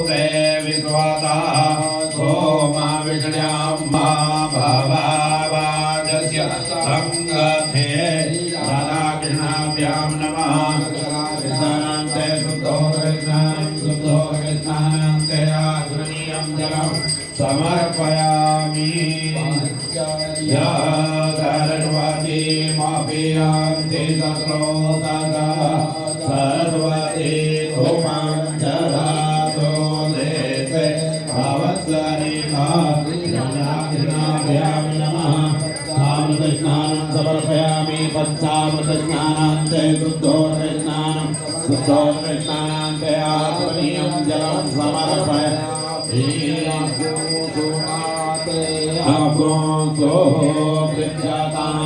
भूते विश्वता सोमा विष्ण्याम्बा भवावाजस्य संगथे राधाकृष्णाभ्यां नमः कृष्णान्ते शुद्धो कृष्णान्ते आत्मनीयं जलं समर्पयामि या सरस्वती मापियांति सस्रोतसा सरस्वती धूमां ददातु देते भवत्सरिता कृष्णाभ्यां नमः आमृतस्नानं समर्पयामि पञ्चामृतस्नानान्ते शुद्धोदकस्नानान्ते आत्मनीयं जलं समर्पयामि अगोसो पृच्छतां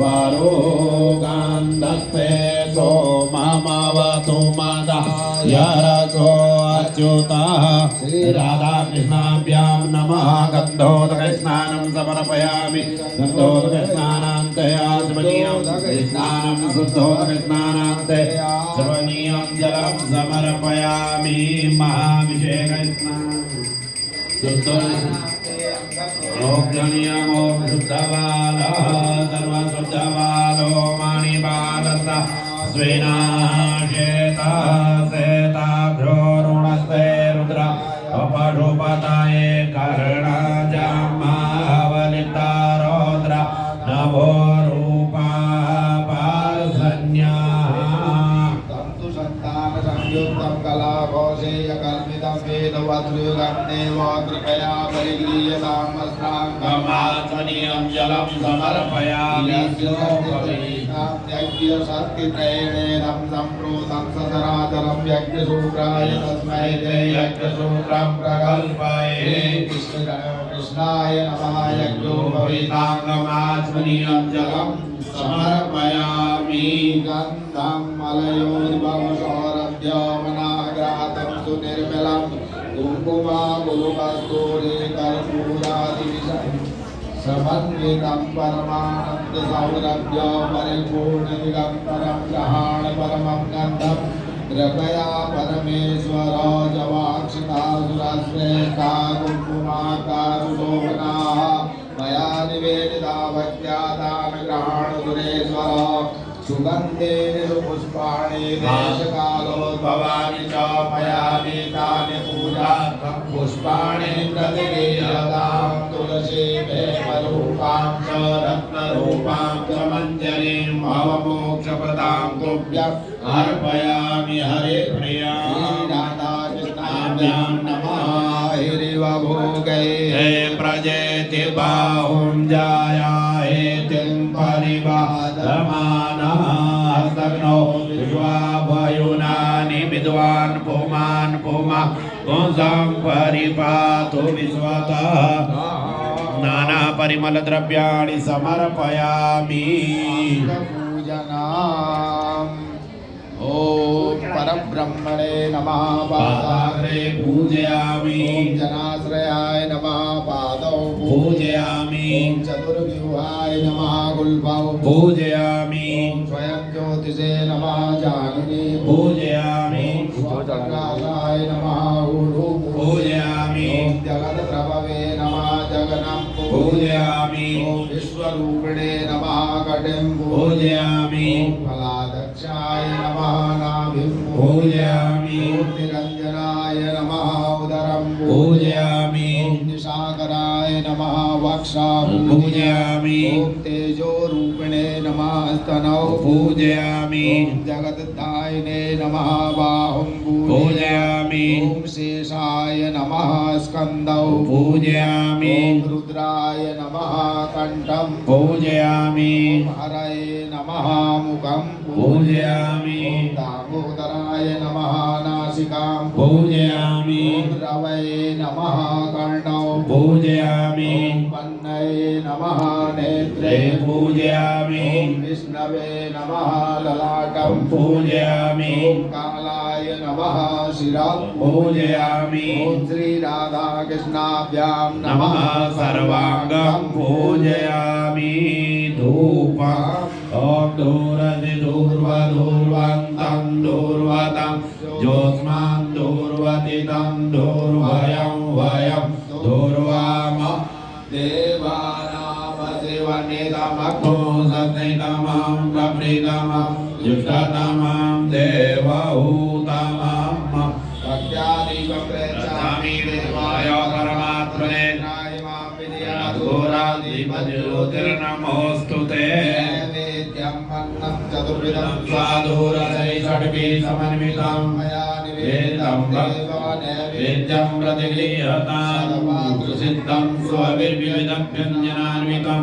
परोगान्दस्ते सोममवतु मदा यरसो अच्युतः राधाकृष्णाभ्यां नमः गन्धोदकस्नानं समर्पयामि गन्धोदकस्नानान्ते आचमनीयं स्नानं शुद्धोदकस्नानान्ते श्रवणीयं जलं समर्पयामि महाभिषेकस्नानं लोकनियमो शुद्धबालः सर्वशुद्धबालो मणिबालः स्वेनाशेता सेताभ्यो ऋणस्ते रुद्र अपशुपतये कर्णजामावलिता रौद्र नभो रूपा पार्धन्याः तन्तु सन्तान संयुक्तं कलाघोषेयकल्पितं वेदवद्रुगं देवो कृपया परिगृह्यतामस्त्राङ्गमात्मनीयं जलं समर्पयामि यज्ञशक्तिप्रेणेनं सम्प्रोतं सचराचरं यज्ञसूत्राय तस्मै ते यज्ञसूत्रं प्रकल्पये कृष्णाय नमः यज्ञो भविताङ्गमात्मनीयं जलं समर्पयामि गन्धं मलयोर्भव सौरभ्यमनाग्रातं सुनिर्मलं कुङ्कुमा गुरुकस्तूरी कर्पूरादिविषं समन्वितं परमानन्दसौरभ्य परिपूर्णदिगम्बरं ग्रहाण परमं गन्धं कृपया परमेश्वर जवाक्षिता सुरश्रेष्ठा कुङ्कुमाका सुशोभनाः मया निवेदिता भक्त्या दानग्रहाण सुरेश्वर सुगन्धेन सुपुष्पाणि देशकालोद्भवानि च मया नीतानि पूजार्थं पुष्पाणि प्रतिगृह्यतां तुलसी प्रेमरूपां च रत्नरूपां च मञ्जरीं भवमोक्षप्रदां तुभ्यम् अर्पयामि हरे प्रिया राधाकृष्णाभ्यां नमः हिरिवभोगे हे प्रजेति बाहुं जायाहेतिं परिवादमानः हस्तग्नो विश्वावयुनानि विद्वान् पुमान् पुमा पुंसां परिपातु विश्वतः नानापरिमलद्रव्याणि समर्पयामि ओम परब्रह्मणे नमः पादाग्रे पूजयामि ओम जनाश्रयाय नमः पादौ पूजयामि ओम चतुर्व्यूहाय नमः गुल्फौ पूजयामि ओम स्वयं ज्योतिषे नमः जानकी पूजयामि ओम जगन्नाथाय नमः ऊढु पूजयामि ओम जगत्प्रभवे नमः जगन्नाथ पूजयामि ओम विश्वरूपिणे नमः कटिं पूजयामि ओम फलादक्षाय नमः नाभिं पूजयामि निरञ्जनाय नमः उदरं पूजयामि निशाकराय नमः वक्षां पूजयामि तेजोरूपिणे नमः स्तनौ पूजयामि जगद्धायिने नमः बाहुं पूजयामि शेषाय नमः स्कन्दौ पूजयामि रुद्राय नमः कंठं पूजयामि हरये नमः मुखं पूजयामि दामोदराय नमः नासिकां पूजयामि रवये नमः कर्णौ पूजयामि पन्नये नमः नेत्रे पूजयामि विष्णवे नमः ललाटं पूजयामि कालाय नमः शिरं पूजयामि श्री राधा कृष्णाभ्यां नमः सर्वांगं पूजयामि धूपं ओम दूरदि दूर्वदूर्वन्तं दूर्वतं जोस्मान् दूर्वतितं दूर्वयं वयं दूर्वाम देवानामशिवनितमग्नो सत्नितमं प्रप्रीतमं जुष्टतमं देवहूतमं भक्त्यादिवप्रेच्छामि देवाय परमात्मने ज्योतिर्नमोऽस्तु ते नैवेद्यं अन्नं चतुर्विधं स्वादूरसै षड्भि समन्वितं मया वेदं वेद्यं प्रतिगृह्यतां सिद्धं स्वविविधव्यञ्जनान्वितं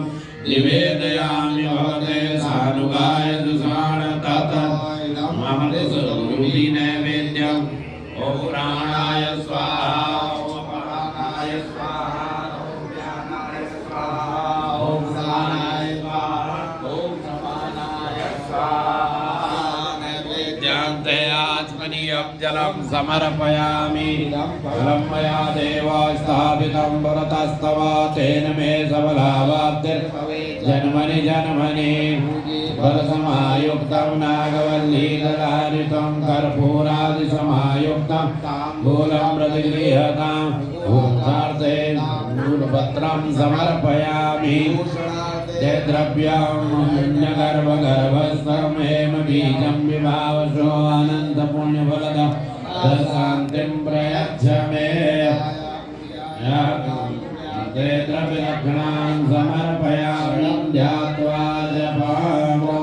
निवेदयामि भवते सानुगाय सुषाण तत् मम स्वरूपी नैवेद्यम् ॐ प्राणाय स्वाहा ॐ अपानाय स्वाहा ॐ व्यानाय स्वाहा ॐ समानाय स्वाहा ॐ समानाय स्वाहा नैवेद्यान्ते आत्मनीयं जलं समर्पयामि फलं मया देव स्थापितं पुरतस्तव तेन मे सबलावाप्तिर्जन्मनि जन्मनि फलसमायुक्तं नागवल्लीदलानितं कर्पूरादिसमायुक्तं ताम्बूलं प्रतिगृह्यतां भूतार्थे मूलपत्रं समर्पयामि ते द्रव्यं पुण्यगर्भगर्भस्थं हेम बीजं विभावशो अनन्तपुण्यफलदं शान्तिं प्रयच्छ मे ते द्रव्यलक्षणां समर्पयामि ध्यात्वा जपामो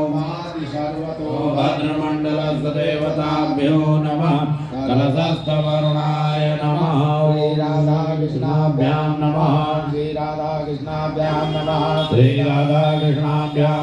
भद्रमण्डलस्य देवताभ्यो नमः कलशस्थवरुणाय नमः श्रीराधाकृष्णाभ्यां नमः श्रीराधाकृष्णाभ्यां नमः श्रीराधाकृष्णाभ्यां